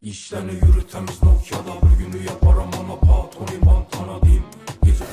İşlerini yürütemiz Nokia'da bir günü yaparım ama Patoni Montana diyeyim.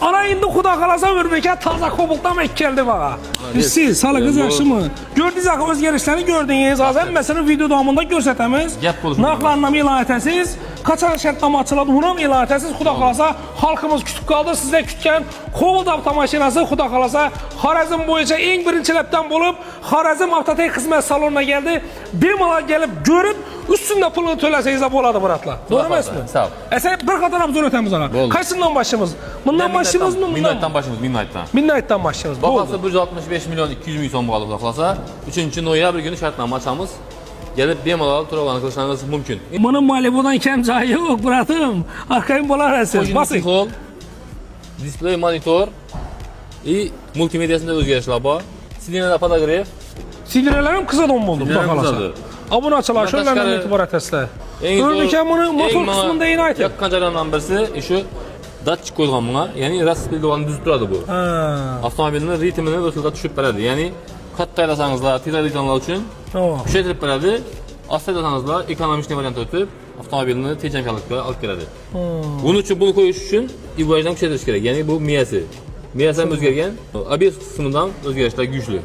Ana indi Xudo qalasa Ürməkə taza Kobaltdan gəldi bağa. Siz salı qız yaşımı? Gördünüz axı özgərişləri gördünüz. Azəm məsələn video davamında göstərtəmiz. Naqlanma elan etəsiz. Qaçan şərtnamə açıladı. Bunu elan etəsiz. Xudo qalasa xalqımız kütüb qaldı. Sizə kütkən Kobolt avtomaşinası Xudo qalasa Xarəzm boyunca ən birinci ləbdən olub Xarəzm avtotek xidmət salonuna gəldi. Bemalol gəlib görüb üstündə pulunu töləsəyiz boladı buratla. Doğru mu? Sağ ol. Əsəb bir qatar abzor ötəmiz ağa. Qaysından başımız? Bundan başımız mı? Midnight'tan başımız, Midnight'tan. Midnight'tan başlayırız. Baxası 165 milyon 200 min son bağlı baxlasa 3-cü noyabr günü şərtnamə açamız. Gəlib bemalol turoqlarını qılışlarınız mümkün. Bunun Malibu'dan ikən cayı yok buratım. Arkayın bolar əsir. Basın. Hol, display monitor i multimedyasında özgərişlər var. Silinada podograf. Sidirələrim qısa don buldu bu qalasa. Abunu açılar şöyləndən etibarət əslər. Örnəkən bunu motor qismində yeni aytır. Yakın canlarından birisi şu datçik qoyulğan buna. Yəni rast speed olanı düz duradı bu. Avtomobilin ritmini rıtılda düşüb belədi. Yəni katta eləsanızlar, tez eləsanızlar üçün düşüb belədi. Asla eləsanızlar ekonomik variant ötüb avtomobilini tez əmkarlıqda alıb gələdi. Bunun üçün bunu koyuş üçün İvajdan küçədiriş gerek. Yəni bu miyəsi. Miyəsən özgərgən, ABS qismından özgərişlər güclü.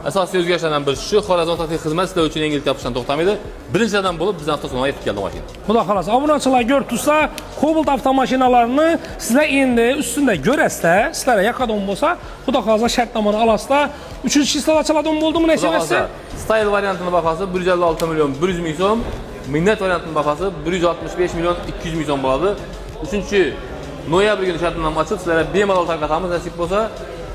Əsas özgərişlərdən birisi şu, Xarəzm avtotek xidmət sizlər üçün yenilik yapışdan toxtamaydı. Birincilərdən olub bizdən avtosonuna yetib gəldi maşın. Xuda xalası, abunə açılar gör tutsa, Kobolt avtomaşinalarını sizə indi üstündə görəsdə, sizlərə yakadon bolsa, Xuda xalasa şərtnamanı alasda, 3-cü hissədə açıladon oldu mu neçəməsi? Style variantına baxası 156 milyon 100 min son, Minnet variantına baxası 165 milyon 200 min son bağlıdır. 3-cü noyabr günü şərtnamanı açıb sizlərə bemalol tarqatamız nəsib bolsa,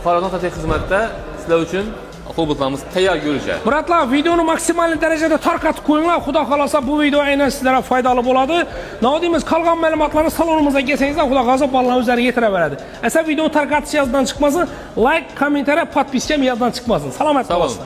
Xarəzm avtotek xidmətdə sizlər üçün Koboltlarımız təyar görüşər. Muratlar, videonu maksimal dərəcədə tarqat qoyunlar. Xuda xalasa bu video aynən sizlərə faydalı boladı. Nə deyimiz, qalğan məlumatları salonumuza gəlsənizdən Xuda xalasa ballarını üzərinə yetirə verədi. Əsəb videonun tarqatışı yazdan çıxmasın, like, kommentara, podpiskəm yazdan çıxmasın. Salamət Sağ olun. olasın.